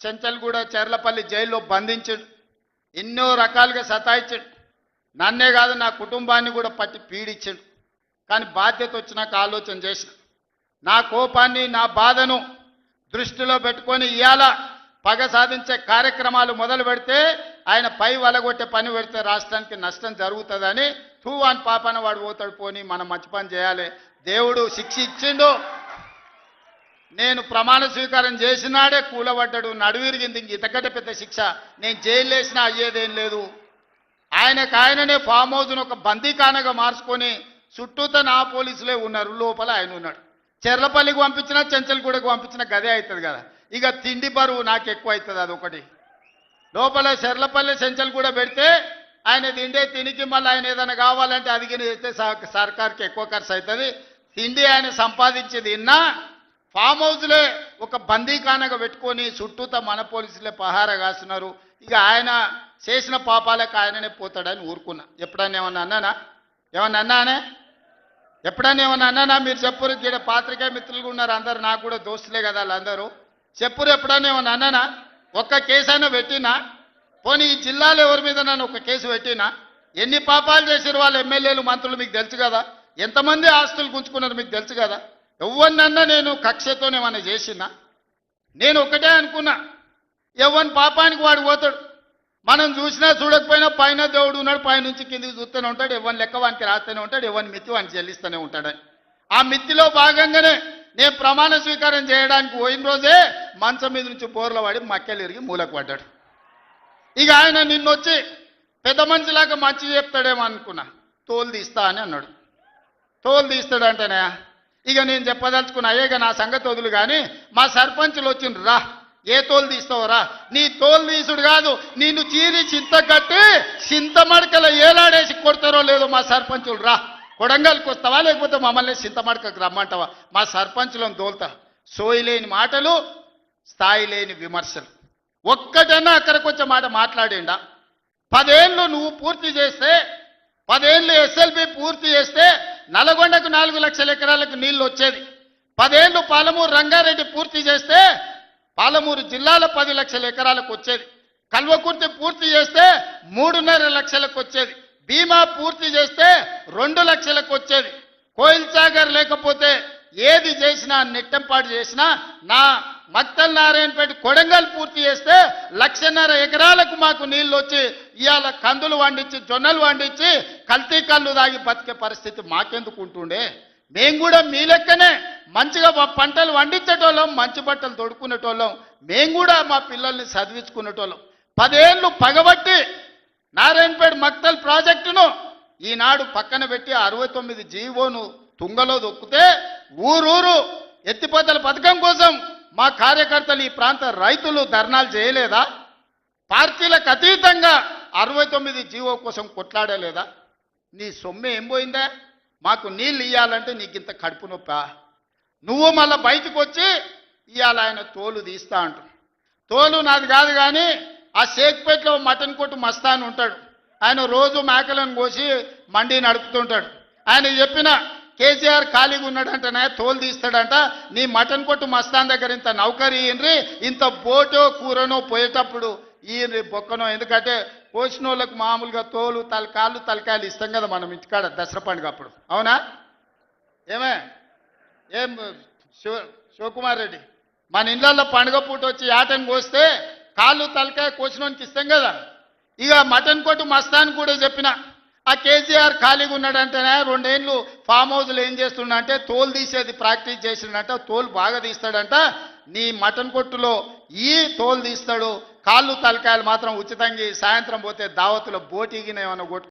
చెంచల్గూడ చెర్లపల్లి జైల్లో బంధించాడు. ఎన్నో రకాలుగా సతాయించాడు. నన్నే కాదు నా కుటుంబాన్ని కూడా పట్టి పీడించాడు. కానీ బాధ్యత వచ్చినాక ఆలోచన చేసిన నా కోపాన్ని నా బాధను దృష్టిలో పెట్టుకొని ఇవాళ పగ సాధించే కార్యక్రమాలు మొదలు పెడితే ఆయన పై వలగొట్టే పని పెడితే రాష్ట్రానికి నష్టం జరుగుతుందని తూవాన్ పాపన వాడు పోతాడు. పోని మనం మంచి పని చేయాలి. దేవుడు శిక్ష ఇచ్చిండు. నేను ప్రమాణ స్వీకారం చేసినాడే కూలబడ్డాడు. నడువిరిగింది. ఇంక ఇంతకంటే పెద్ద శిక్ష నేను జైలు వేసినా అయ్యేదేం లేదు. ఆయననే ఫామ్ హౌస్ను ఒక బందీఖానగా మార్చుకొని చుట్టూతో నా పోలీసులే ఉన్నారు. లోపల ఆయన ఉన్నాడు. చెర్లపల్లికి పంపించినా చెంచల్గూడకు పంపించినా గదే అవుతుంది కదా. ఇక తిండి బరువు నాకు ఎక్కువ అవుతుంది. అదొకటి. లోపల చెర్లపల్లి చెంచల్గూడ పెడితే ఆయన తిండే తినికి మళ్ళీ ఆయన ఏదైనా కావాలంటే అదిగిన చేస్తే సర్కార్కి ఎక్కువ ఖర్చు అవుతుంది. తిండి ఆయన సంపాదించేది ఇన్నా ఫామ్ హౌస్లే ఒక బందీఖానగా పెట్టుకొని చుట్టూతో మన పోలీసులే పహారా కాస్తున్నారు. ఇక ఆయన చేసిన పాపాలకు ఆయననే పోతాడని ఊరుకున్నా. ఎప్పుడన్నా ఏమన్నా అన్నానా? ఎప్పుడన్నా ఏమన్నా అన్నానా? మీరు చెప్పురు. ఇక్కడ పాత్రికేయ మిత్రులుగా ఉన్నారు అందరు, నాకు కూడా దోస్తులే కదా వాళ్ళందరూ. చెప్పురు. ఎప్పుడన్నా ఏమన్నా అన్నానా? ఒక్క కేసు అయినా పెట్టినా? పోనీ ఈ జిల్లాలో ఎవరి మీద నన్ను ఒక కేసు పెట్టినా? ఎన్ని పాపాలు చేసారు వాళ్ళు ఎమ్మెల్యేలు మంత్రులు మీకు తెలుసు కదా. ఎంతమంది ఆస్తులు గుంజుకున్నారు మీకు తెలుసు కదా. ఎవరినన్నా నేను కక్షతోనేమన్నా చేసినా? నేను ఒకటే అనుకున్నా, ఎవరి పాపానికి వాడు పోతాడు. మనం చూసినా చూడకపోయినా పైన దేవుడు ఉన్నాడు. పైనుంచి కిందికి చూస్తూనే ఉంటాడు. ఎవరిని లెక్క వానికి రాస్తూనే ఉంటాడు. ఎవరిని మిత్తి వానికి చెల్లిస్తూనే ఉంటాడని ఆ మిత్తిలో భాగంగానే నేను ప్రమాణ స్వీకారం చేయడానికి పోయిన రోజే మంచం మీద నుంచి బోర్ల పడి మక్కెలు ఇరిగి మూలకు పడ్డాడు. ఇక ఆయన నిన్నొచ్చి పెద్ద మనిషిలాగా మంచి చెప్తాడేమో అనుకున్నా. తోలు తీస్తా అని అన్నాడు. తోలు తీస్తాడంటేనే ఇక నేను చెప్పదలుచుకున్నా, అయ్యేగా నా సంగతి వదులు కానీ మా సర్పంచులు వచ్చిండ్రు. రా, ఏ తోలు తీస్తావురా? నీ తోలు తీసుడు కాదు, నిన్ను చీరి చింత కట్టి చింత మడకల ఏలాడేసి కొడతారో లేదో మా సర్పంచులు. రా, కొడంగల్కి వస్తావా లేకపోతే మమ్మల్ని చింత మడకకు రమ్మంటావా? మా సర్పంచులను తోలుతా. సోయి లేని మాటలు, స్థాయి లేని విమర్శలు. ఒక్కటన్నా అక్కడికి వచ్చే మాట మాట్లాడిండా? 10 ఏళ్ళు నువ్వు పూర్తి చేస్తే, 10 ఏళ్ళు ఎస్ఎల్బి పూర్తి చేస్తే నల్గొండకు 4 లక్షల ఎకరాలకు నీళ్లు వచ్చేది. 10 ఏళ్ళు పాలమూరు రంగారెడ్డి పూర్తి చేస్తే పాలమూరు జిల్లాలో 10 లక్షల ఎకరాలకు వచ్చేది. కల్వకుర్తి పూర్తి చేస్తే 3.5 లక్షలకు వచ్చేది. భీమా పూర్తి చేస్తే 2 లక్షలకు వచ్చేది. కోయిల్ సాగర్ లేకపోతే ఏది చేసినా, నెట్టంపాటు చేసినా, నా మక్తల్ నారాయణపేట కొడంగల్ పూర్తి చేస్తే 1.5 ఎకరాలకు మాకు నీళ్ళు వచ్చి ఇవాళ కందులు వండించి జొన్నలు వండించి కల్తీ కళ్ళు దాగి బతికే పరిస్థితి మాకెందుకు ఉంటుండే? మేము కూడా మీ లెక్కనే మంచిగా పంటలు వండించేటోళ్ళం, మంచి బట్టలు తొడుక్కునేటోళ్ళం. మేము కూడా మా పిల్లల్ని చదివించుకునేటోళ్ళం. 10 ఏళ్ళు పగబట్టి నారాయణపేట మక్తల్ ప్రాజెక్టును ఈనాడు పక్కన పెట్టి 69 జీవోను తుంగలో దొక్కితే ఊరూరు ఎత్తిపోతల పథకం కోసం మా కార్యకర్తలు, ఈ ప్రాంత రైతులు ధర్నాలు చేయలేదా? పార్టీలకు అతీతంగా 69 జీవో కోసం కొట్లాడలేదా? నీ సొమ్మె ఏం పోయిందా? మాకు నీళ్ళు ఇవ్వాలంటే నీకు ఇంత కడుపు నొప్పా? నువ్వు మళ్ళీ బయటకు వచ్చి ఇవాళ ఆయన తోలు తీస్తా అంటు. తోలు నాది కాదు కానీ ఆ షేక్పేటలో మటన్ కొట్టు మస్తాన్ ఉంటాడు. ఆయన రోజు మేకలను కోసి మండి నడుపుతుంటాడు. ఆయన చెప్పిన కేసీఆర్ ఖాళీగా ఉన్నాడంటనే తోలు తీస్తాడంట. నీ మటన్ కొట్టు మస్తాన్ దగ్గర ఇంత నౌకరీ ఇయ్యండ్రి, ఇంత బోటో కూరనో పోయేటప్పుడు ఇయ్యండ్రి బొక్కనో. ఎందుకంటే కోసిన వాళ్ళకు మామూలుగా తోలు తలకాయలు ఇస్తాం కదా మనం ఇంటికాడ దసరా పండుగ అప్పుడు. అవునా? ఏం శివకుమార్ రెడ్డి, మన ఇళ్ళల్లో పండుగ పూట వచ్చి యాటను కోస్తే కాళ్ళు తలకాయ కోసినోనికి ఇస్తాం కదా. ఇక మటన్ కొట్టు మస్తాన్ కూడా చెప్పిన ఆ కేసీఆర్ ఖాళీగా ఉన్నాడంటేనే 2 ఏళ్ళు ఫామ్ హౌస్లో ఏం చేస్తున్నా అంటే తోలు తీసేది ప్రాక్టీస్ చేసిండంట. తోలు బాగా తీస్తాడంట. నీ మటన్ కొట్టులో ఈ తోలు తీస్తాడు, కాళ్ళు తలకాయలు మాత్రం ఉచితంగా సాయంత్రం పోతే దావతులో బోటిగిన ఏమైనా కొట్టు